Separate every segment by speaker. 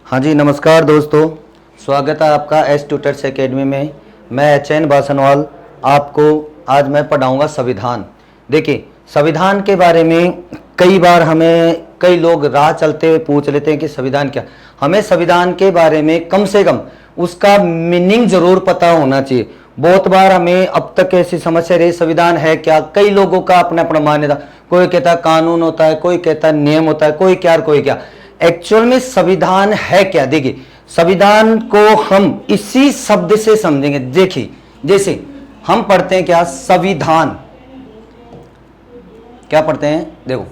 Speaker 1: हाँ जी, नमस्कार दोस्तों। स्वागत है आपका एस ट्यूटर्स एकेडमी में। मैं एच.एन. बासनवाल आपको आज मैं पढ़ाऊंगा संविधान। देखिए, संविधान के बारे में कई बार हमें कई लोग राह चलते हुए पूछ लेते हैं कि संविधान क्या। हमें संविधान के बारे में कम से कम उसका मीनिंग जरूर पता होना चाहिए। बहुत बार हमें अब तक ऐसी समस्या रही, संविधान है क्या। कई लोगों का अपना अपना मान्यता, कोई कहता है कानून होता है, कोई कहता है नियम होता है, कोई क्या कोई क्या। एक्चुअल में संविधान है क्या। देखिए, संविधान को हम इसी शब्द से समझेंगे। देखिए, जैसे हम पढ़ते हैं क्या, संविधान क्या पढ़ते हैं, देखो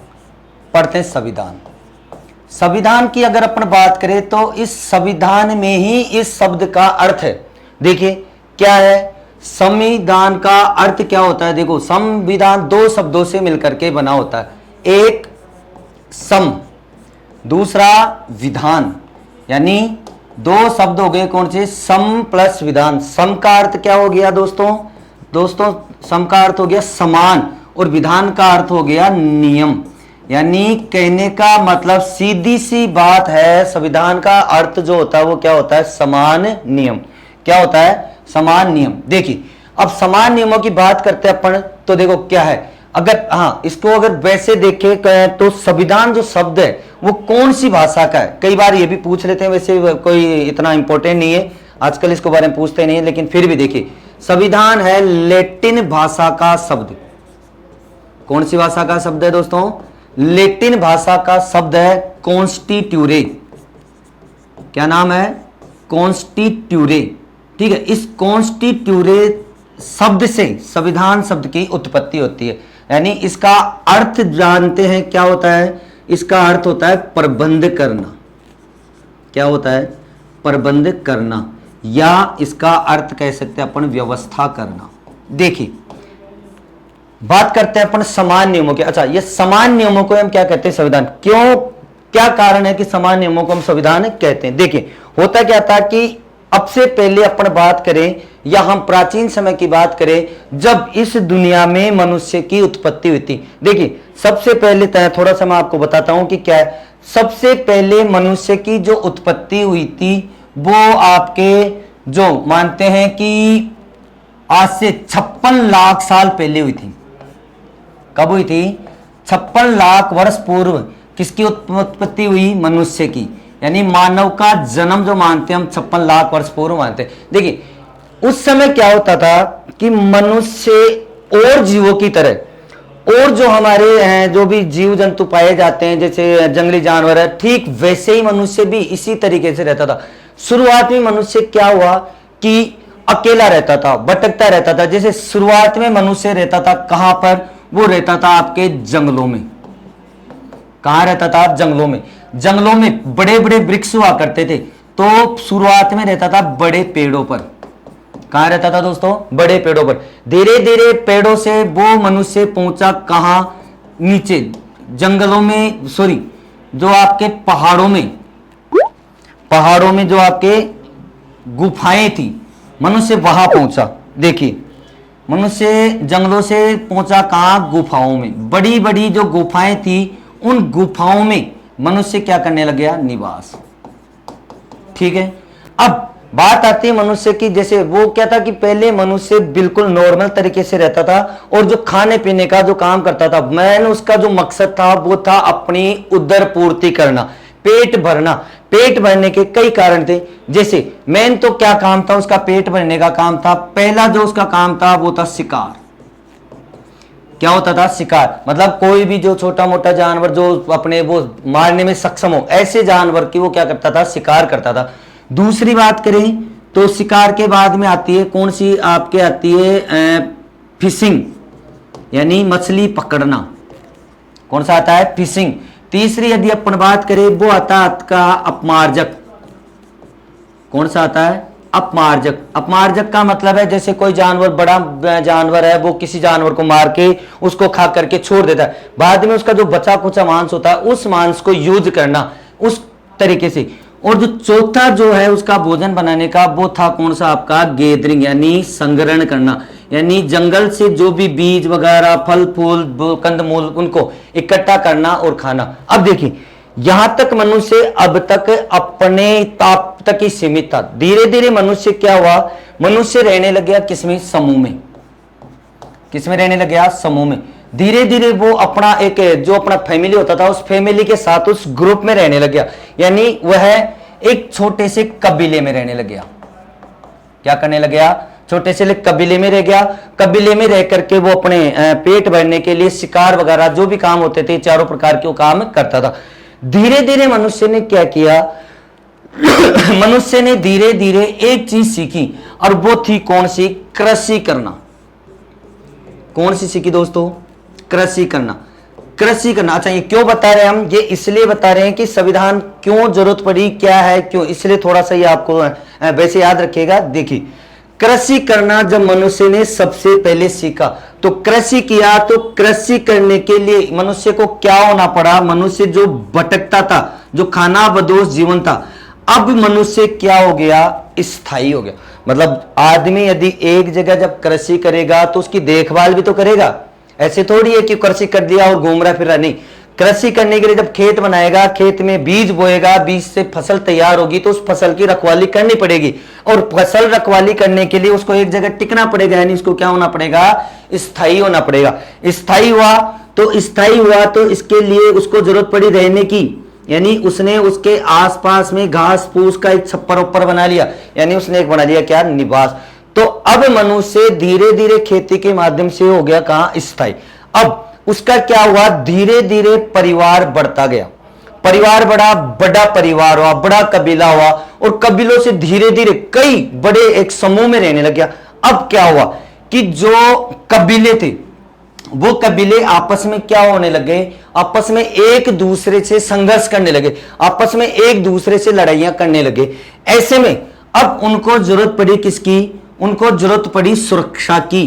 Speaker 1: पढ़ते हैं संविधान। संविधान की अगर अपन बात करें तो इस संविधान में ही इस शब्द का अर्थ है। देखिए क्या है, संविधान का अर्थ क्या होता है। देखो, संविधान दो शब्दों से मिलकर के बना होता है। एक सम, दूसरा विधान, यानी दो शब्द हो गए कौन से, सम प्लस विधान। सम का अर्थ क्या हो गया दोस्तों सम का अर्थ हो गया समान, और विधान का अर्थ हो गया नियम। यानी कहने का मतलब सीधी सी बात है, संविधान का अर्थ जो होता है वो क्या होता है, समान नियम। क्या होता है, समान नियम। देखिए, अब समान नियमों की बात करते हैं अपन, तो देखो क्या है, अगर इसको अगर वैसे देखे तो संविधान जो शब्द है वो कौन सी भाषा का है, कई बार ये भी पूछ लेते हैं। वैसे कोई इतना इंपॉर्टेंट नहीं है, आजकल इसके बारे में पूछते नहीं है, लेकिन फिर भी देखिए, संविधान है लैटिन भाषा का शब्द। कौन सी भाषा का शब्द है दोस्तों, लैटिन भाषा का शब्द है कॉन्स्टिट्यूरे। क्या नाम है, कॉन्स्टिट्यूरे। ठीक है, इस कॉन्स्टिट्यूरे शब्द से संविधान शब्द की उत्पत्ति होती है। यानी इसका अर्थ जानते हैं क्या होता है, इसका अर्थ होता है प्रबंध करना। क्या होता है, प्रबंध करना, या इसका अर्थ कह सकते हैं अपन व्यवस्था करना। देखिए, बात करते हैं अपन समान नियमों के। अच्छा, ये समान नियमों को हम क्या कहते हैं, संविधान। क्यों, क्या कारण है कि समान नियमों को हम संविधान कहते हैं। देखिए, होता क्या था कि अब से पहले अपन बात करें या हम प्राचीन समय की बात करें, जब इस दुनिया में मनुष्य की उत्पत्ति हुई थी। देखिए, सबसे पहले थोड़ा सा मैं आपको बताता हूं कि क्या है। सबसे पहले मनुष्य की जो उत्पत्ति हुई थी वो आपके जो मानते हैं कि आज से 56 लाख साल पहले हुई थी। कब हुई थी, 56 लाख वर्ष पूर्व किसकी उत्पत्ति हुई, मनुष्य की। यानी मानव का जन्म जो मानते हैं हम 56 लाख वर्ष पूर्व मानते हैं। देखिए, उस समय क्या होता था कि मनुष्य और जीवों की तरह और जो हमारे हैं जो भी जीव जंतु पाए जाते हैं, जैसे जंगली जानवर है, ठीक वैसे ही मनुष्य भी इसी तरीके से रहता था। शुरुआत में मनुष्य क्या हुआ कि अकेला रहता था, भटकता रहता था। जैसे शुरुआत में मनुष्य रहता था कहां पर, वो रहता था आपके जंगलों में। कहां रहता था, जंगलों में। जंगलों में बड़े बड़े वृक्ष हुआ करते थे, तो शुरुआत में रहता था बड़े पेड़ों पर। कहां रहता था दोस्तों, बड़े पेड़ों पर। धीरे धीरे पेड़ों से वो मनुष्य पहुंचा कहां, नीचे जंगलों में, सॉरी जो आपके पहाड़ों में जो आपके गुफाएं थी, मनुष्य वहां पहुंचा। देखिए, मनुष्य जंगलों से पहुंचा कहां, गुफाओं में। बड़ी बड़ी जो गुफाएं थी, उन गुफाओं में मनुष्य क्या करने लग गया, निवास। ठीक है, अब बात आती है मनुष्य की। जैसे वो क्या था कि पहले मनुष्य बिल्कुल नॉर्मल तरीके से रहता था, और जो खाने पीने का जो काम करता था, मैन उसका जो मकसद था वो था अपनी उदर पूर्ति करना, पेट भरना। पेट भरने के कई कारण थे। जैसे मेन तो क्या काम था उसका, पेट भरने का काम था। पहला जो उसका काम था वो था शिकार। क्या होता था, शिकार। मतलब कोई भी जो छोटा मोटा जानवर जो अपने वो मारने में सक्षम हो, ऐसे जानवर की वो क्या करता था, शिकार करता था। दूसरी बात करें तो शिकार के बाद में आती है कौन सी, आपके आती है फिशिंग, यानी मछली पकड़ना। कौन सा आता है, फिशिंग। तीसरी यदि अपन बात करें वो आता है आपका अपमार्जक। कौन सा आता है, अपमार्जक। अपमार्जक का मतलब है जैसे कोई जानवर, बड़ा जानवर है, वो किसी जानवर को मार के उसको खा करके छोड़ देता है, बाद में उसका जो बचा कुचा मांस होता है उस मांस को यूज करना, उस तरीके से। और जो चौथा जो है उसका भोजन बनाने का, वो था कौन सा आपका, गैदरिंग, यानी संग्रहण करना। यानी जंगल से जो भी बीज वगैरह, फल फूल, कंदमूल, उनको इकट्ठा करना और खाना। अब देखिए, यहां तक मनुष्य अब तक अपने ताप तक ही सीमित था। धीरे धीरे मनुष्य क्या हुआ, मनुष्य रहने लग गया किसमें, समूह में। किसमें रहने लग गया, समूह में। धीरे धीरे वो अपना एक जो अपना फैमिली होता था उस फैमिली के साथ उस ग्रुप में रहने लग गया, यानी वह एक छोटे से कबीले में रहने लग गया। क्या करने लग गया, छोटे से कबीले में रह गया। कबीले में रह करके वो अपने पेट भरने के लिए शिकार वगैरह जो भी काम होते थे, चारों प्रकार के वो काम करता था। धीरे धीरे मनुष्य ने क्या किया, मनुष्य ने धीरे धीरे एक चीज सीखी और वो थी कौन सी, कृषि करना। कौन सी सीखी दोस्तों, कृषि करना। कृषि करना, अच्छा ये क्यों बता रहे हैं हम, ये इसलिए बता रहे हैं कि संविधान क्यों जरूरत पड़ी, क्या है, क्यों, इसलिए थोड़ा सा ये आपको वैसे याद रखिएगा। देखिए कृषि करना जब मनुष्य ने सबसे पहले सीखा तो कृषि किया, तो कृषि करने के लिए मनुष्य को क्या होना पड़ा, मनुष्य जो भटकता था, जो खाना बदोश जीवन था, अब मनुष्य क्या हो गया, स्थायी हो गया। मतलब आदमी यदि एक जगह जब कृषि करेगा तो उसकी देखभाल भी तो करेगा। ऐसे थोड़ी है कि कृषि कर दिया और घूम रहा फिर रहा, नहीं। कृषि करने के लिए जब खेत बनाएगा, खेत में बीज बोएगा, बीज से फसल तैयार होगी तो उस फसल की रखवाली करनी पड़ेगी, और फसल रखवाली करने के लिए उसको एक जगह टिकना पड़ेगा, यानी उसको क्या होना पड़ेगा, स्थायी होना पड़ेगा। स्थायी हुआ तो इसके लिए उसको जरूरत पड़ी रहने की, यानी उसने उसके आसपास में घास फूस का एक छप्पर ऊपर बना लिया, यानी उसने एक बना लिया क्या, निवास। तो अब मनुष्य धीरे धीरे खेती के माध्यम से हो गया कहां, स्थायी। अब उसका क्या हुआ, धीरे धीरे परिवार बढ़ता गया, परिवार बढ़ा, बड़ा परिवार हुआ, बड़ा कबीला हुआ, और कबीलों से धीरे धीरे कई बड़े एक समूह में रहने लग गया। अब क्या हुआ कि जो कबीले थे वो कबीले आपस में क्या होने लगे, आपस में एक दूसरे से संघर्ष करने लगे, आपस में एक दूसरे से लड़ाइयां करने लगे। ऐसे में अब उनको जरूरत पड़ी किसकी, उनको जरूरत पड़ी सुरक्षा की।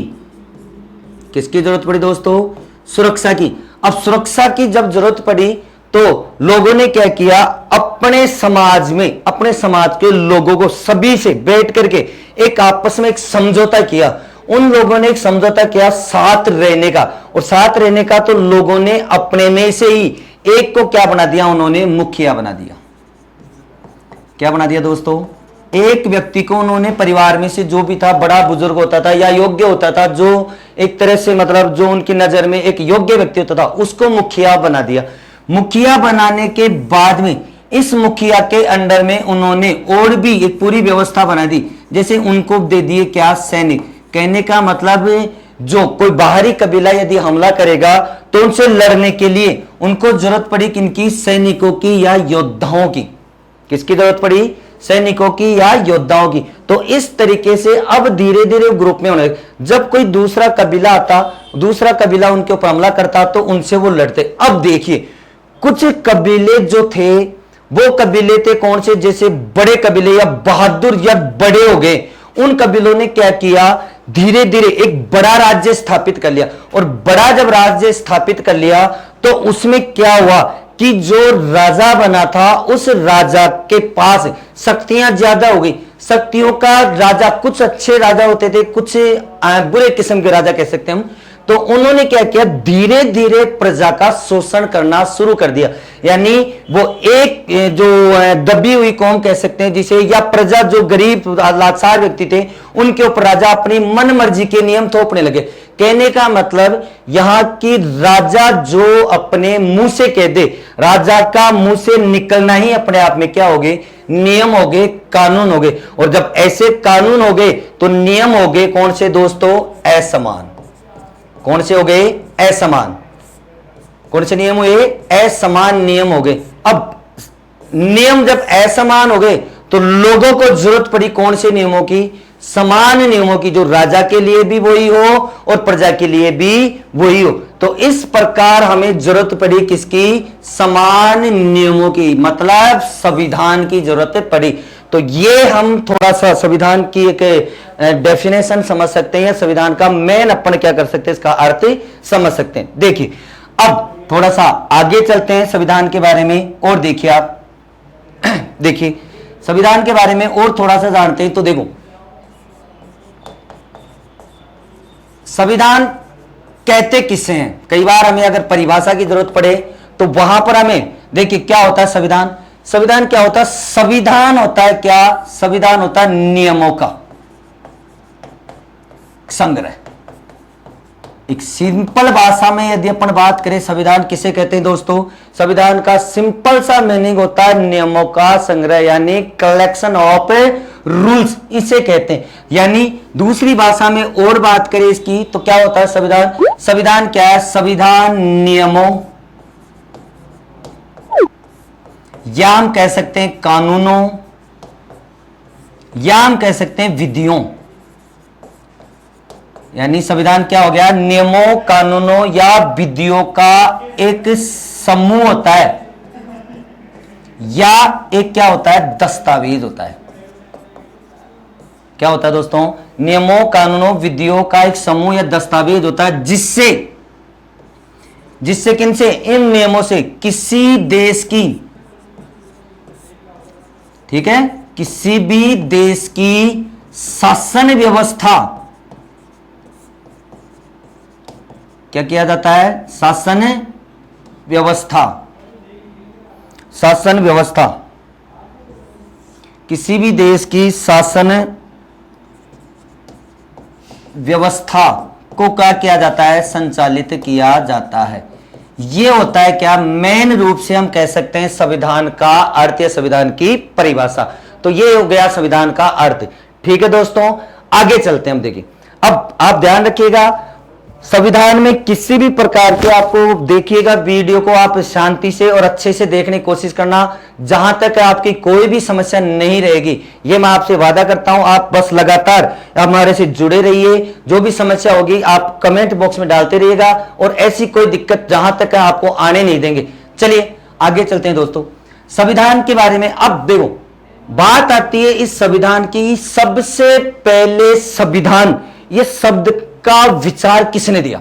Speaker 1: किसकी जरूरत पड़ी दोस्तों, सुरक्षा की। अब सुरक्षा की जब जरूरत पड़ी तो लोगों ने क्या किया, अपने समाज में, अपने समाज के लोगों को सभी से बैठ करके एक आपस में एक समझौता किया। उन लोगों ने एक समझौता किया साथ रहने का, और साथ रहने का तो लोगों ने अपने में से ही एक को क्या बना दिया, उन्होंने मुखिया बना दिया। क्या बना दिया दोस्तों, एक व्यक्ति को उन्होंने परिवार में से जो भी था, बड़ा बुजुर्ग होता था या योग्य होता था, जो एक तरह से मतलब जो उनकी नजर में एक योग्य व्यक्ति होता था, उसको मुखिया बना दिया। मुखिया बनाने के बाद में इस मुखिया के अंडर में उन्होंने और भी एक पूरी व्यवस्था बना दी। जैसे उनको दे दिए क्या, सैनिक। कहने का मतलब जो कोई बाहरी कबीला यदि हमला करेगा तो उनसे लड़ने के लिए उनको जरूरत पड़ी किनकी, सैनिकों की या योद्धाओं की। किसकी जरूरत पड़ी, सैनिकों की या योद्धाओं की। तो इस तरीके से अब धीरे धीरे ग्रुप में होने, जब कोई दूसरा कबीला आता, दूसरा कबीला उनके ऊपर हमला करता तो उनसे वो लड़ते। अब देखिए कुछ कबीले जो थे वो कबीले थे कौन से, जैसे बड़े कबीले या बहादुर या बड़े हो गए, उन कबीलों ने क्या किया, धीरे धीरे एक बड़ा राज्य स्थापित कर लिया। और बड़ा जब राज्य स्थापित कर लिया तो उसमें क्या हुआ कि जो राजा बना था उस राजा के पास शक्तियां ज्यादा हो गई। शक्तियों का राजा, कुछ अच्छे राजा होते थे, कुछ बुरे किस्म के राजा कह सकते हैं हम। तो उन्होंने क्या किया, धीरे धीरे प्रजा का शोषण करना शुरू कर दिया। यानी वो एक जो दबी हुई कौम कह सकते हैं जिसे, या प्रजा जो गरीब लाचार व्यक्ति थे, उनके ऊपर राजा अपनी मन मर्जी के नियम थोपने लगे। कहने का मतलब यहां की राजा जो अपने मुंह से कह दे, राजा का मुंह से निकलना ही अपने आप में क्या हो गए, नियम हो गए, कानून हो गए। और जब ऐसे कानून हो गए तो नियम हो गए कौन से दोस्तों, असमान। कौन से हो गए, असमान। कौन से नियम हुए, असमान नियम हो गए। अब नियम जब असमान हो गए तो लोगों को जरूरत पड़ी कौन से नियमों की, समान नियमों की, जो राजा के लिए भी वही हो और प्रजा के लिए भी वही हो। तो इस प्रकार हमें जरूरत पड़ी किसकी, समान नियमों की, मतलब संविधान की जरूरत पड़ी। तो ये हम थोड़ा सा संविधान की एक डेफिनेशन समझ सकते हैं, संविधान का मेन अपन क्या कर सकते हैं, इसका अर्थ समझ सकते हैं। देखिए अब थोड़ा सा आगे चलते हैं संविधान के बारे में, और देखिए आप देखिए संविधान के बारे में और थोड़ा सा जानते हैं। तो देखो संविधान कहते किससे हैं, कई बार हमें अगर परिभाषा की जरूरत पड़े तो वहां पर हमें देखिए क्या होता है संविधान। संविधान क्या होता है? संविधान होता है क्या? संविधान होता है नियमों का संग्रह। एक सिंपल भाषा में यदि अपन बात करें संविधान किसे कहते हैं दोस्तों? संविधान का सिंपल सा मीनिंग होता है नियमों का संग्रह, यानी कलेक्शन ऑफ रूल्स, इसे कहते हैं। यानी दूसरी भाषा में और बात करें इसकी तो क्या होता है संविधान? संविधान क्या है? संविधान नियमों, या हम कह सकते हैं कानूनों, या हम कह सकते हैं विधियों। यानी संविधान क्या हो गया? नियमों, कानूनों या विधियों का एक समूह होता है, या एक क्या होता है? दस्तावेज होता है। क्या होता है दोस्तों? नियमों, कानूनों, विधियों का एक समूह या दस्तावेज होता है, जिससे किनसे? इन नियमों से किसी देश की, ठीक है, किसी भी देश की शासन व्यवस्था, क्या किया जाता है? शासन व्यवस्था। शासन व्यवस्था, किसी भी देश की शासन व्यवस्था को क्या किया जाता है? संचालित किया जाता है। यह होता है क्या? मेन रूप से हम कह सकते हैं संविधान का अर्थ या संविधान की परिभाषा। तो यह हो गया संविधान का अर्थ। ठीक है दोस्तों, आगे चलते हैं हम। देखिए अब आप ध्यान रखिएगा, संविधान में किसी भी प्रकार के आपको देखिएगा वीडियो को आप शांति से और अच्छे से देखने की कोशिश करना, जहां तक आपकी कोई भी समस्या नहीं रहेगी। ये मैं आपसे वादा करता हूं। आप बस लगातार हमारे से जुड़े रहिए, जो भी समस्या होगी आप कमेंट बॉक्स में डालते रहिएगा, और ऐसी कोई दिक्कत जहां तक आपको आने नहीं देंगे। चलिए आगे चलते हैं दोस्तों संविधान के बारे में। अब देखो बात आती है इस संविधान की। सबसे पहले संविधान, ये शब्द का विचार किसने दिया?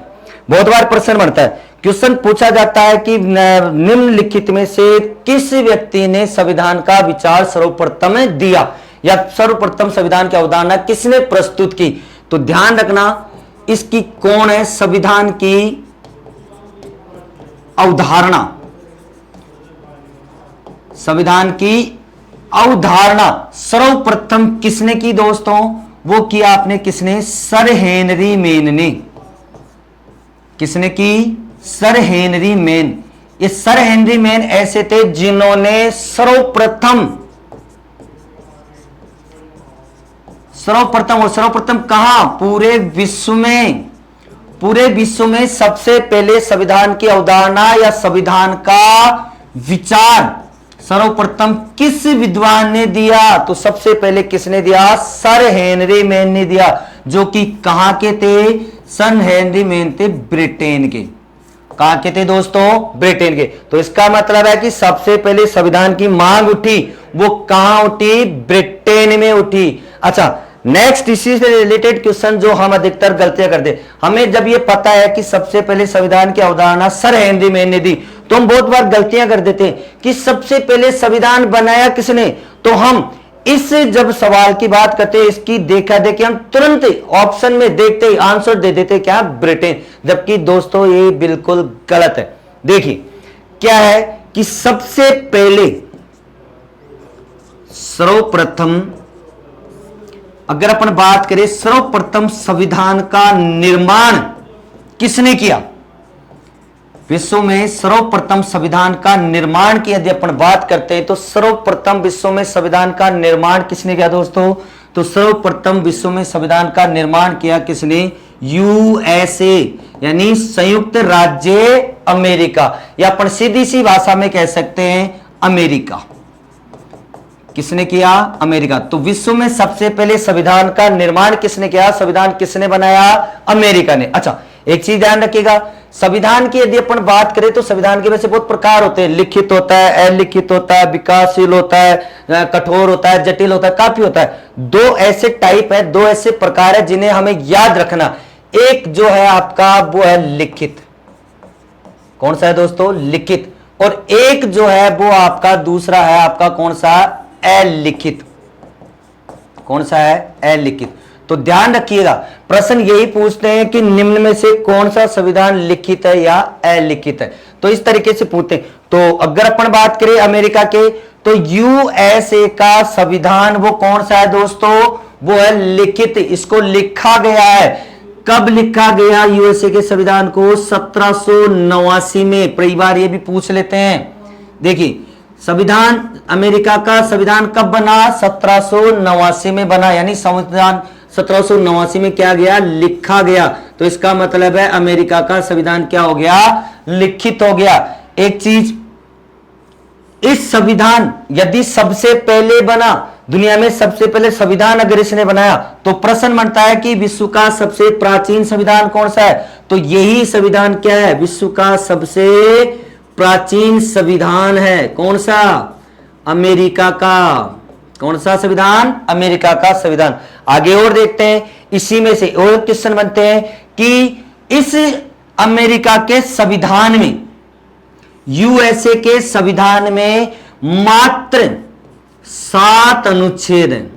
Speaker 1: बहुत बार प्रश्न बनता है, क्वेश्चन पूछा जाता है कि निम्नलिखित में से किस व्यक्ति ने संविधान का विचार सर्वप्रथम दिया, या सर्वप्रथम संविधान की अवधारणा किसने प्रस्तुत की? तो ध्यान रखना इसकी कौन है? संविधान की अवधारणा, संविधान की अवधारणा सर्वप्रथम किसने की दोस्तों? वो किया आपने किसने? सर हेनरी मेन ने। किसने की? Sir Henry main. ये सर हेनरी मेन ऐसे थे जिन्होंने सर्वप्रथम कहां? पूरे विश्व में सबसे पहले संविधान की अवधारणा या संविधान का विचार सर्वप्रथम किस विद्वान ने दिया? तो सबसे पहले किसने दिया? सर हेनरी मेन ने दिया, जो कि कहां के थे? सर हेनरी मेन थे ब्रिटेन के। कहां के थे दोस्तों? ब्रिटेन के। तो इसका मतलब है कि सबसे पहले संविधान की मांग उठी, वो कहां उठी? ब्रिटेन में उठी। अच्छा, नेक्स्ट इसी से रिलेटेड क्वेश्चन जो हम अधिकतर गलतियां करते, हमें जब ये पता है कि सबसे पहले संविधान की अवधारणा सर हेनरी मेन ने दी, तो हम बहुत बार गलतियां कर देते हैं कि सबसे पहले संविधान बनाया किसने। तो हम इस जब सवाल की बात करते हैं, इसकी देखा देखी हम तुरंत ऑप्शन में देखते ही आंसर दे देते क्या? ब्रिटेन। जबकि दोस्तों ये बिल्कुल गलत है। देखिए क्या है कि सबसे पहले सर्वप्रथम, अगर अपन बात करें सर्वप्रथम संविधान का निर्माण किसने किया? विश्व में सर्वप्रथम संविधान का निर्माण की यदि अपन बात करते हैं तो सर्वप्रथम विश्व में संविधान का निर्माण किसने किया दोस्तों? तो सर्वप्रथम विश्व में संविधान का निर्माण किया किसने? यूएसए, यानी संयुक्त राज्य अमेरिका, या अपन सीधी सी भाषा में कह सकते हैं अमेरिका। किसने किया? अमेरिका। तो विश्व में सबसे पहले संविधान का निर्माण किसने किया? संविधान किसने बनाया? अमेरिका ने। अच्छा, एक चीज ध्यान रखिएगा, संविधान की यदि अपन बात करें तो संविधान के वैसे बहुत प्रकार होते हैं। लिखित होता है, अलिखित होता है, विकासशील होता है, कठोर होता है, जटिल होता है, काफी होता है। दो ऐसे टाइप है, दो ऐसे प्रकार है जिन्हें हमें याद रखना। एक जो है आपका वो है लिखित। कौन सा है दोस्तों? लिखित। और एक जो है वो आपका दूसरा है आपका कौन सा? अलिखित। कौन सा है? अलिखित। तो ध्यान रखिएगा, प्रश्न यही पूछते हैं कि निम्न में से कौन सा संविधान लिखित है या अलिखित है, तो इस तरीके से पूछते हैं। तो अगर अपन बात करें अमेरिका के, तो यूएसए का संविधान वो कौन सा है दोस्तों, वो है लिखित, इसको लिखा गया है। कब लिखा गया यूएसए के संविधान को, 1789 में। कई बार ये भी पूछ लेते हैं, देखिए संविधान अमेरिका का संविधान कब बना, 1789 में बना, यानी संविधान 1789 में क्या गया, लिखा गया। तो इसका मतलब है अमेरिका का संविधान क्या हो गया, लिखित हो गया। एक चीज, इस संविधान यदि सबसे पहले बना, दुनिया में सबसे पहले संविधान अगर इसने बनाया, तो प्रश्न बनता है कि विश्व का सबसे प्राचीन संविधान कौन सा है, तो यही संविधान क्या है, विश्व का सबसे प्राचीन संविधान है। कौन सा, अमेरिका का। कौन सा संविधान, अमेरिका का संविधान। आगे और देखते हैं, इसी में से और क्वेश्चन बनते हैं कि इस अमेरिका के संविधान में, यूएसए के संविधान में मात्र 7 अनुच्छेद हैं।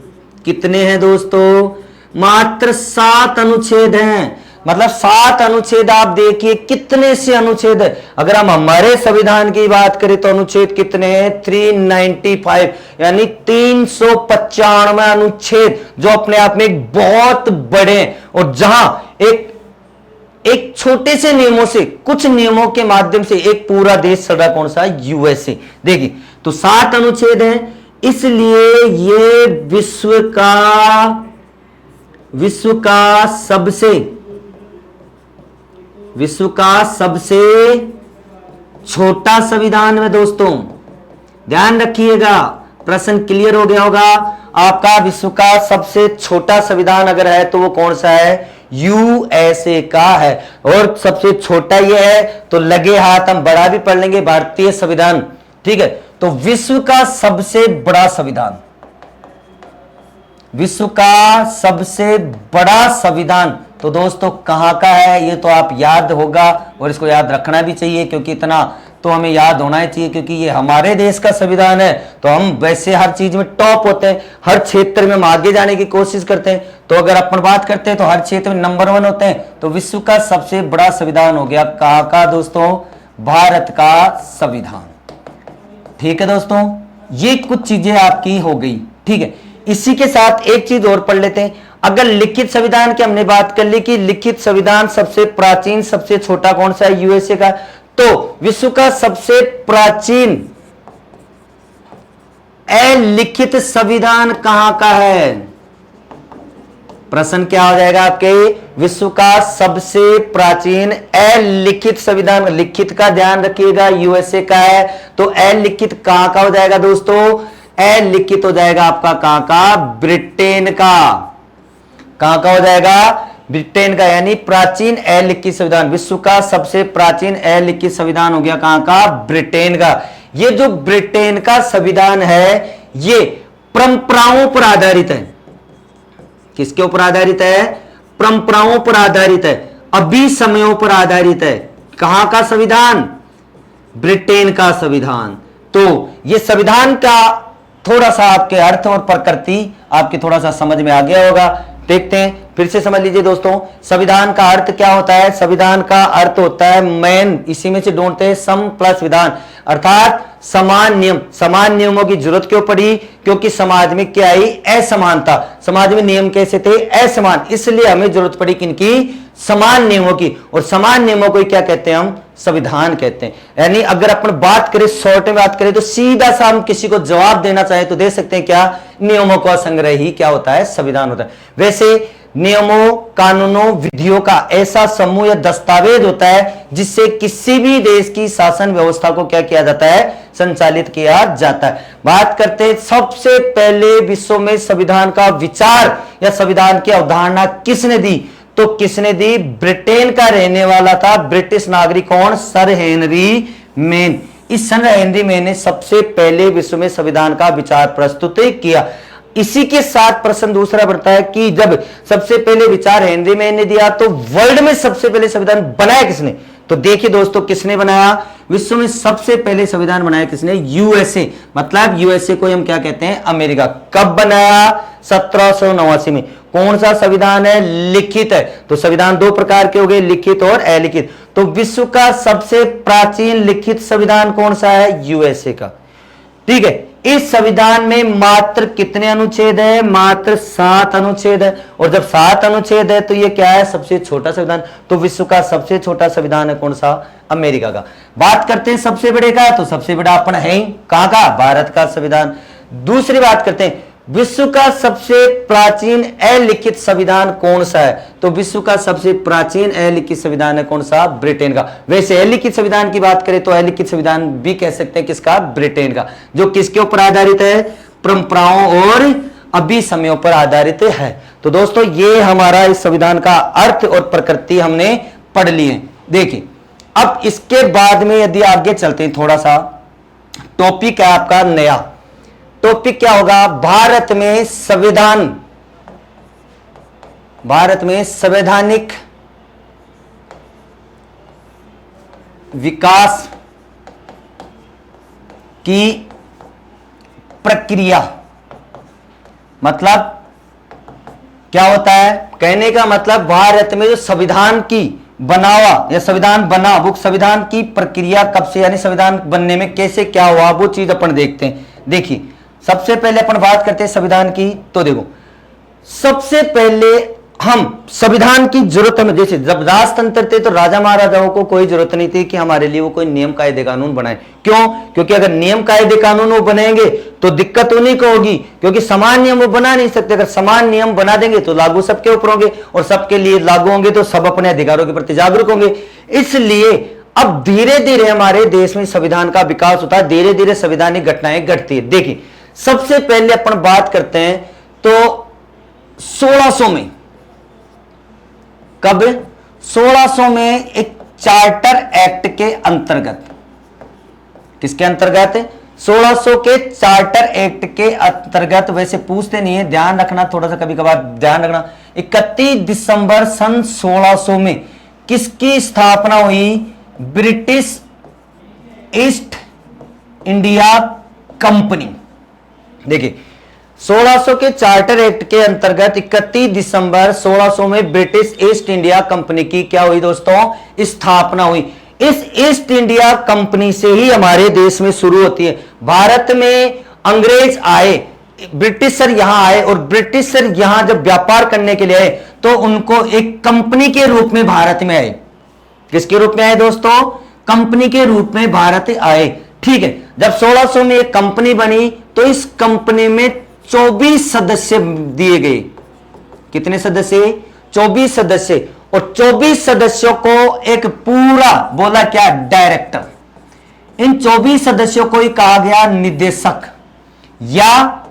Speaker 1: कितने हैं दोस्तों, मात्र 7 अनुच्छेद हैं। मतलब 7 अनुच्छेद, आप देखिए कितने से अनुच्छेद है। अगर हम हमारे संविधान की बात करें तो अनुच्छेद कितने हैं, 395, यानी 395 अनुच्छेद, जो अपने आप में एक बहुत बड़े हैं। और जहां एक छोटे से नियमों से, कुछ नियमों के माध्यम से एक पूरा देश चल रहा, कौन सा, यूएसए। देखिए तो 7 अनुच्छेद हैं, इसलिए ये विश्व का सबसे छोटा संविधान है दोस्तों। ध्यान रखिएगा, प्रश्न क्लियर हो गया होगा आपका। विश्व का सबसे छोटा संविधान अगर है तो वो कौन सा है, यूएसए का है। और सबसे छोटा ये है तो लगे हाथ हम बड़ा भी पढ़ लेंगे, भारतीय संविधान। ठीक है, तो विश्व का सबसे बड़ा संविधान, विश्व का सबसे बड़ा संविधान तो दोस्तों कहां का है, ये तो आप याद होगा और इसको याद रखना भी चाहिए, क्योंकि इतना तो हमें याद होना ही चाहिए, क्योंकि ये हमारे देश का संविधान है। तो हम वैसे हर चीज में टॉप होते हैं, हर क्षेत्र में हम आगे जाने की कोशिश करते हैं। तो अगर अपन बात करते हैं तो हर क्षेत्र में नंबर 1 होते हैं। तो विश्व का सबसे बड़ा संविधान हो गया कहां का दोस्तों, भारत का संविधान। ठीक है दोस्तों, ये कुछ चीजें आपकी हो गई। ठीक है, इसी के साथ एक चीज और पढ़ लेते हैं। अगर लिखित संविधान की हमने बात कर ली कि लिखित संविधान सबसे प्राचीन सबसे छोटा कौन सा है, यूएसए का, तो विश्व का सबसे प्राचीन अलिखित संविधान कहां का है, प्रश्न क्या हो जाएगा आपके, विश्व का सबसे प्राचीन अलिखित संविधान। लिखित का ध्यान रखिएगा, यूएसए का है, तो अलिखित कहां का हो जाएगा दोस्तों, अलिखित हो जाएगा आपका कहां का, ब्रिटेन का। कहां का हो जाएगा, ब्रिटेन का, यानी प्राचीन अलिखित संविधान। विश्व का सबसे प्राचीन अलिखित संविधान हो गया कहां का, ब्रिटेन का। ये जो ब्रिटेन का संविधान है ये परंपराओं पर आधारित है। किसके ऊपर आधारित है, परंपराओं पर आधारित है, अभी समयों पर आधारित है। कहां का संविधान, ब्रिटेन का संविधान। तो ये संविधान का थोड़ा सा आपके अर्थ और प्रकृति आपके थोड़ा सा समझ में आ गया होगा। देखते हैं, फिर से समझ लीजिए दोस्तों, संविधान का अर्थ क्या होता है, संविधान का अर्थ होता है मैन, इसी में से ढूंढते हैं सम प्लस विधान, अर्थात समान नियम। समान नियमों की जरूरत क्यों पड़ी, क्योंकि समाज में क्या आई, असमानता। समाज में नियम कैसे थे, असमान, इसलिए हमें जरूरत पड़ी किनकी, समान नियमों की। और समान नियमों को क्या कहते हैं, हम संविधान कहते हैं। यानी अगर अपन बात करें, शॉर्ट में बात करें, तो सीधा सा हम किसी को जवाब देना चाहे तो दे सकते हैं, क्या, नियमों का संग्रह ही क्या होता है, संविधान होता है। वैसे नियमों, कानूनों, विधियों का ऐसा समूह या दस्तावेज होता है जिससे किसी भी देश की शासन व्यवस्था को क्या किया जाता है, संचालित किया जाता है। बात करते हैं सबसे पहले विश्व में संविधान का विचार या संविधान की अवधारणा किसने दी, तो किसने दी, ब्रिटेन का रहने वाला था ब्रिटिश नागरिक, कौन, सर हेनरी मेन। इस सर हेनरी मेन ने सबसे पहले विश्व में संविधान का विचार प्रस्तुत किया। इसी के साथ प्रश्न दूसरा बढ़ता है कि जब सबसे पहले विचार हेनरी मेन ने दिया तो वर्ल्ड में सबसे पहले संविधान बनाया किसने, तो देखिए दोस्तों, किसने बनाया? विश्व में सबसे पहले संविधान बनाया किसने? यूएसए। मतलब यूएसए को हम क्या कहते हैं? अमेरिका। कब बनाया? 1789 में। कौन सा संविधान है? लिखित है। तो संविधान दो प्रकार के हो गए, लिखित और अलिखित। तो विश्व का सबसे प्राचीन लिखित संविधान कौन सा है? यूएसए का। ठीक है। इस संविधान में मात्र कितने अनुच्छेद है? मात्र 7 अनुच्छेद है। और जब 7 अनुच्छेद है तो ये क्या है? सबसे छोटा संविधान। तो विश्व का सबसे छोटा संविधान है कौन सा? अमेरिका का। बात करते हैं सबसे बड़े का, तो सबसे बड़ा अपन है ही कहां का? भारत का संविधान। दूसरी बात करते हैं विश्व का सबसे प्राचीन अलिखित संविधान कौन सा है? तो विश्व का सबसे प्राचीन अलिखित संविधान है कौन सा? ब्रिटेन का। वैसे अलिखित संविधान की बात करें तो अलिखित संविधान भी कह सकते हैं किसका? ब्रिटेन का। जो किसके ऊपर आधारित है? परंपराओं और अभिसमयों पर आधारित है। तो दोस्तों, ये हमारा इस संविधान का अर्थ और प्रकृति हमने पढ़ लिए। देखिए, अब इसके बाद में यदि आगे चलते हैं, थोड़ा सा टॉपिक है आपका नया। टॉपिक क्या होगा? भारत में संविधान, भारत में संवैधानिक विकास की प्रक्रिया। मतलब क्या होता है? कहने का मतलब भारत में जो संविधान की बनावा या संविधान बना, वो संविधान की प्रक्रिया कब से, यानी संविधान बनने में कैसे क्या हुआ, वो चीज अपन देखते हैं। देखिए, सबसे पहले अपन बात करते हैं संविधान की। तो देखो, सबसे पहले हम संविधान की जरूरत हमें, जैसे जब राजतंत्र थे तो राजा महाराजाओं को कोई जरूरत नहीं थी कि हमारे लिए वो कोई नियम कायदे कानून बनाए। क्यों? क्योंकि अगर नियम कायदे कानून वो बनाएंगे तो दिक्कत उन्हीं को होगी, क्योंकि समान नियम वो बना नहीं सकते। अगर समान नियम बना देंगे तो लागू सबके ऊपर होंगे, और सबके लिए लागू होंगे तो सब अपने अधिकारों के प्रति जागरूक होंगे। इसलिए अब धीरे धीरे हमारे देश में संविधान का विकास होता है, धीरे धीरे संवैधानिक घटनाएं घटती है। देखिए, सबसे पहले अपन बात करते हैं तो 1600 में, कब? 1600 में एक चार्टर एक्ट के अंतर्गत, किसके अंतर्गत? 1600 के चार्टर एक्ट के अंतर्गत। वैसे पूछते नहीं है, ध्यान रखना, थोड़ा सा कभी कभार ध्यान रखना। 31 दिसंबर सन 1600 में किसकी स्थापना हुई? British east India company. देखिए, 1600 के चार्टर एक्ट के अंतर्गत 31 दिसंबर 1600 में ब्रिटिश ईस्ट इंडिया कंपनी की क्या हुई दोस्तों? स्थापना हुई। इस ईस्ट इंडिया कंपनी से ही हमारे देश में शुरू होती है। भारत में अंग्रेज आए, ब्रिटिशर यहां आए, और ब्रिटिशर यहां जब व्यापार करने के लिए आए तो उनको एक कंपनी के रूप में भारत में आए। किसके रूप में आए दोस्तों? कंपनी के रूप में भारत आए। ठीक है। जब 1600 में एक कंपनी बनी तो इस कंपनी में 24 सदस्य दिए गए। कितने सदस्य? 24 सदस्य। और 24 सदस्यों को एक पूरा बोला क्या? डायरेक्टर। इन 24 सदस्यों को ही कहा गया निदेशक, या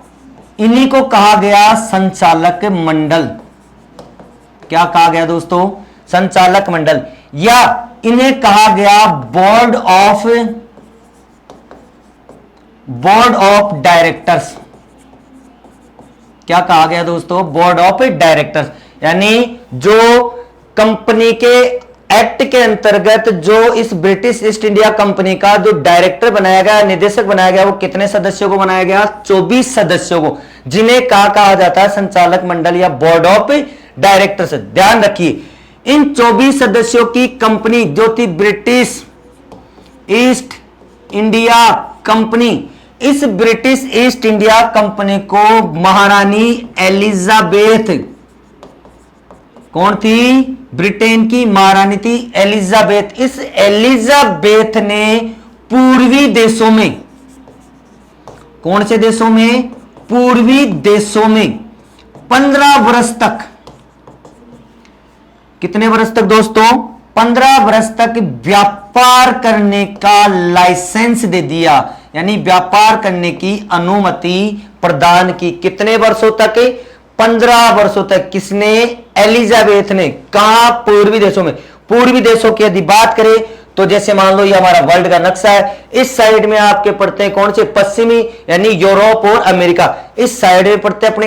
Speaker 1: इन्हीं को कहा गया संचालक मंडल। क्या कहा गया दोस्तों? संचालक मंडल, या इन्हें कहा गया बोर्ड ऑफ डायरेक्टर्स। क्या कहा गया दोस्तों? Board of directors. यानी जो कंपनी के एक्ट के अंतर्गत जो इस ब्रिटिश ईस्ट इंडिया कंपनी का जो डायरेक्टर बनाया गया, निदेशक बनाया गया, वो कितने सदस्यों को बनाया गया? 24 सदस्यों को, जिन्हें कहा जाता है संचालक मंडल या बोर्ड ऑफ डायरेक्टर्स। ध्यान रखिए, इन 24 सदस्यों की कंपनी जो थी ब्रिटिश ईस्ट इंडिया कंपनी, इस ब्रिटिश ईस्ट इंडिया कंपनी को महारानी एलिजाबेथ, कौन थी? ब्रिटेन की महारानी थी एलिजाबेथ। इस एलिजाबेथ ने पूर्वी देशों में, कौन से देशों में? पूर्वी देशों में 15 वर्ष तक, कितने वर्ष तक दोस्तों? 15 वर्ष तक व्यापार करने का लाइसेंस दे दिया, यानी व्यापार करने की अनुमति प्रदान की। कितने वर्षों तक? 15 वर्षों तक। किसने? एलिजाबेथ ने। कहां? पूर्वी देशों में। पूर्वी देशों की यदि बात करें तो जैसे मान लो ये हमारा वर्ल्ड का नक्शा है, इस साइड में आपके पड़ते हैं कौन से? पश्चिमी, यानी यूरोप और अमेरिका। इस साइड में पड़ते हैं अपने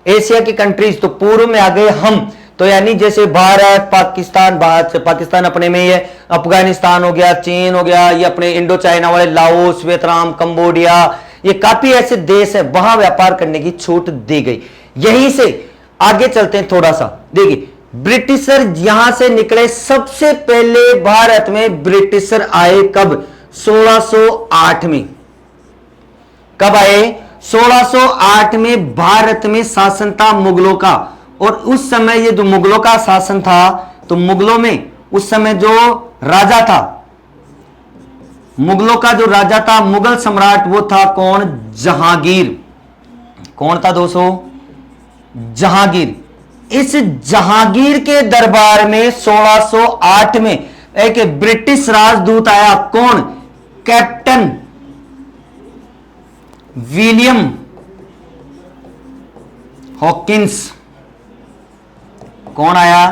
Speaker 1: एशिया की कंट्रीज। तो पूर्व में आ गए हम, तो यानी जैसे भारत पाकिस्तान अपने में ही है, अफगानिस्तान हो गया, चीन हो गया, ये अपने इंडो चाइना वाले लाओस, वियतनाम, कंबोडिया, ये काफी ऐसे देश है वहां व्यापार करने की छूट दी गई। यहीं से आगे चलते हैं थोड़ा सा। देखिए ब्रिटिशर यहां से निकले, सबसे पहले भारत में ब्रिटिशर आए कब? 1608 में। कब आए? 1608 में भारत में शासन था मुगलों का, और उस समय ये जो मुगलों का शासन था, तो मुगलों में उस समय जो राजा था, मुगलों का जो राजा था, मुगल सम्राट, वो था कौन? जहांगीर। कौन था दोस्तों? जहांगीर। इस जहांगीर के दरबार में 1608 में एक ब्रिटिश राजदूत आया। कौन? Captain William Hawkins. कौन आया?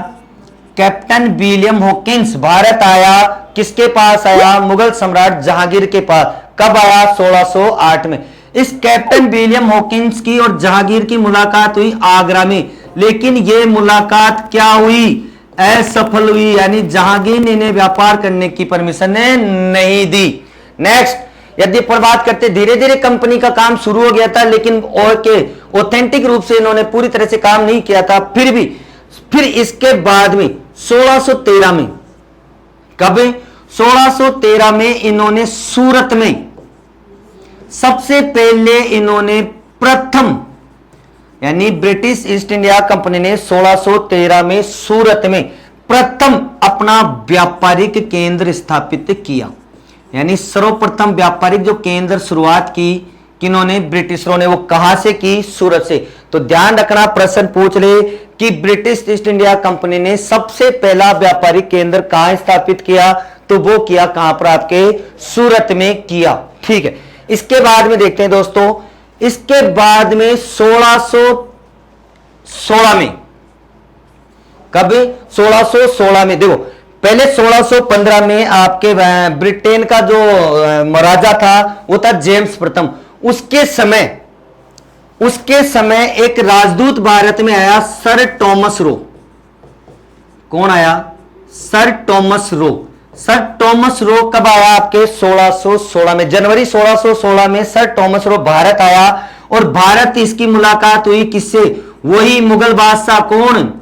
Speaker 1: कैप्टन विलियम हॉकिंस भारत आया। किसके पास आया? मुगल सम्राट जहांगीर के पास। कब आया? 1608 में। इस कैप्टन विलियम हॉकिंस की और जहांगीर की मुलाकात हुई आगरा में, लेकिन यह मुलाकात क्या हुई? असफल हुई, यानी जहांगीर ने इन्हें व्यापार करने की परमिशन नहीं दी। नेक्स्ट, यदि पर बात करते, धीरे धीरे कंपनी का काम शुरू हो गया था, लेकिन ऑथेंटिक रूप से इन्होंने पूरी तरह से काम नहीं किया था। फिर इसके बाद में 1613 में, कब? 1613 में इन्होंने सूरत में सबसे पहले इन्होंने प्रथम, यानी ब्रिटिश ईस्ट इंडिया कंपनी ने 1613 में सूरत में प्रथम अपना व्यापारिक केंद्र स्थापित किया। यानी सर्वप्रथम व्यापारिक जो केंद्र शुरुआत की किन्होंने? ब्रिटिशरों ने। वो कहां से की? सूरत से। तो ध्यान रखना, प्रश्न पूछ ले कि ब्रिटिश ईस्ट इंडिया कंपनी ने सबसे पहला व्यापारिक केंद्र कहां स्थापित किया? तो वो किया कहां पर? आपके सूरत में किया। ठीक है, इसके बाद में देखते हैं दोस्तों, इसके बाद में 1616 में, कब? 1616 में। देखो पहले 1615 में आपके ब्रिटेन का जो राजा था वो था जेम्स प्रथम। उसके समय एक राजदूत भारत में आया, सर टॉमस रो। कौन आया? Sir Thomas Roe. Sir Thomas Roe कब आया? आपके 1616 में, जनवरी 1616 में सर टॉमस रो भारत आया, और भारत इसकी मुलाकात हुई किससे? वही मुगल बादशाह। कौन?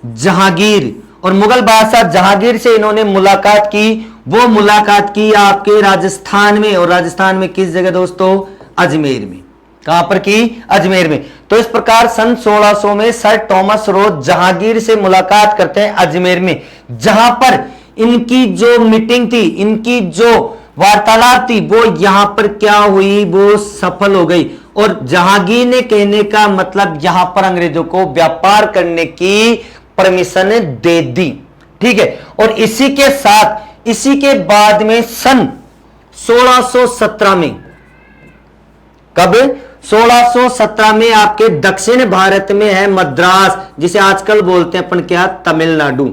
Speaker 1: जहांगीर। और मुगल बादशाह जहांगीर से इन्होंने मुलाकात की। वो मुलाकात की आपके राजस्थान में, और राजस्थान में किस जगह दोस्तों? अजमेर में। कहां पर की? अजमेर में। तो इस प्रकार सन 1600 में सर टॉमस रो जहांगीर से मुलाकात करते हैं अजमेर में, जहां पर इनकी जो मीटिंग थी, इनकी जो वार्तालाप थी, वो यहां पर क्या हुई? वो सफल हो गई। और जहांगीर ने कहने का मतलब यहां पर अंग्रेजों को व्यापार करने की परमिशन दे दी। ठीक है, और इसी के साथ, इसी के बाद में सन 1617 में, कब? 1617 में आपके दक्षिण भारत में है मद्रास, जिसे आजकल बोलते हैं अपन क्या? तमिलनाडु।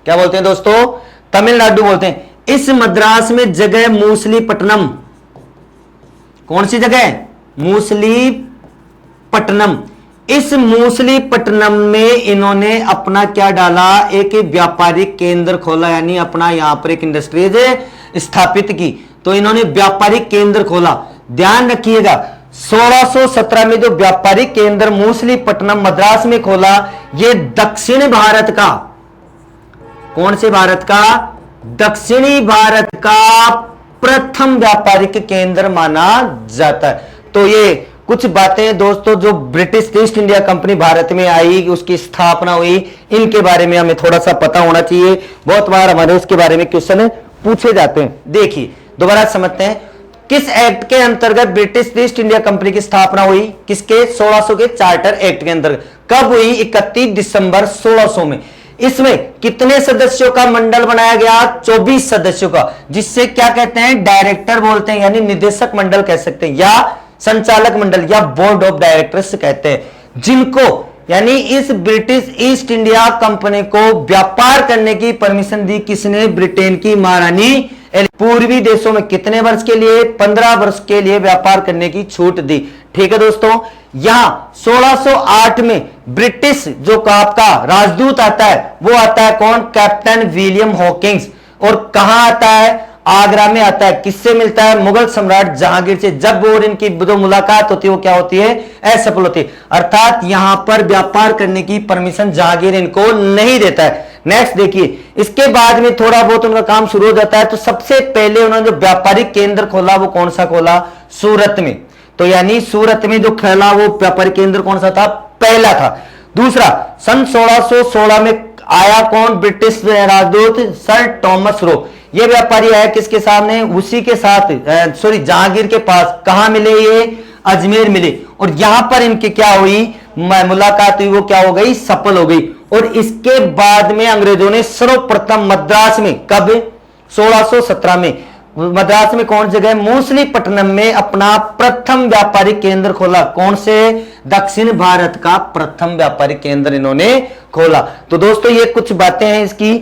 Speaker 1: क्या बोलते हैं दोस्तों? तमिलनाडु बोलते हैं। इस मद्रास में जगह मूसलीपट्टनम। कौन सी जगह? मूसलीपट्टनम। इस मूसलीपट्टनम में इन्होंने अपना क्या डाला? एक व्यापारिक केंद्र खोला, यानी अपना यहां पर एक इंडस्ट्रीज स्थापित की। तो इन्होंने व्यापारिक केंद्र खोला। ध्यान रखिएगा, 1617 में जो व्यापारिक केंद्र मूसलीपट्टनम मद्रास में खोला, यह दक्षिण भारत का, कौन से भारत का? दक्षिणी भारत का प्रथम व्यापारिक केंद्र माना जाता है। तो ये कुछ बातें दोस्तों जो British east India company Bharat में आई, उसकी स्थापना हुई, इनके बारे में हमें थोड़ा सा पता होना चाहिए। बहुत बार हमारे इसके बारे में क्वेश्चन पूछे जाते हैं। देखिए दोबारा समझते हैं, किस एक्ट के अंतर्गत ब्रिटिश ईस्ट इंडिया कंपनी की स्थापना हुई? किसके? 1600 के चार्टर एक्ट के अंतर्गत। कब हुई? 31 दिसंबर 1600 में। इसमें कितने सदस्यों का मंडल बनाया गया? 24 सदस्यों का, जिससे क्या कहते हैं? डायरेक्टर बोलते हैं, यानी निदेशक मंडल कह सकते हैं, या संचालक मंडल, या बोर्ड ऑफ डायरेक्टर्स कहते हैं, जिनको यानी इस ब्रिटिश ईस्ट इंडिया कंपनी को व्यापार करने की परमिशन दी किसने? ब्रिटेन की महारानी। पूर्वी देशों में कितने वर्ष के लिए? 15 वर्ष के लिए व्यापार करने की छूट दी। ठीक है दोस्तों, यहां 1608 में ब्रिटिश जो आपका राजदूत आता है वो आता है कौन? Captain William Hawkins. और कहां आता है? आगरा में आता है। किससे मिलता है? मुगल सम्राट जहांगीर से। जब और इनकी जो मुलाकात होती है वो क्या होती है? असफल होती है। अर्थात यहां पर व्यापार करने की परमिशन जहांगीर इनको नहीं देता है। नेक्स्ट देखिए, इसके बाद में थोड़ा बहुत उनका काम शुरू हो जाता है। तो सबसे पहले उन्होंने जो व्यापारिक केंद्र खोला वो कौन सा खोला? सूरत में। तो यानी सूरत में जो खोला वो व्यापारिक केंद्र कौन सा था? पहला था। दूसरा, सन 1616 में आया कौन? ब्रिटिश राजदूत सर टॉमस रो। ये व्यापारी आया किसके सामने? उसी के साथ जहांगीर के पास। कहां मिले ये? अजमेर मिले। और यहां पर इनकी क्या हुई? मुलाकात हुई, वो क्या हो गई? सफल हो गई। और इसके बाद में अंग्रेजों ने सर्वप्रथम मद्रास में, कब? 1617 में मद्रास में कौन जगह? मूसलीपट्टनम में अपना प्रथम व्यापारिक केंद्र खोला। कौन से? दक्षिण भारत का प्रथम व्यापारिक केंद्र इन्होंने खोला। तो दोस्तों ये कुछ बातें हैं इसकी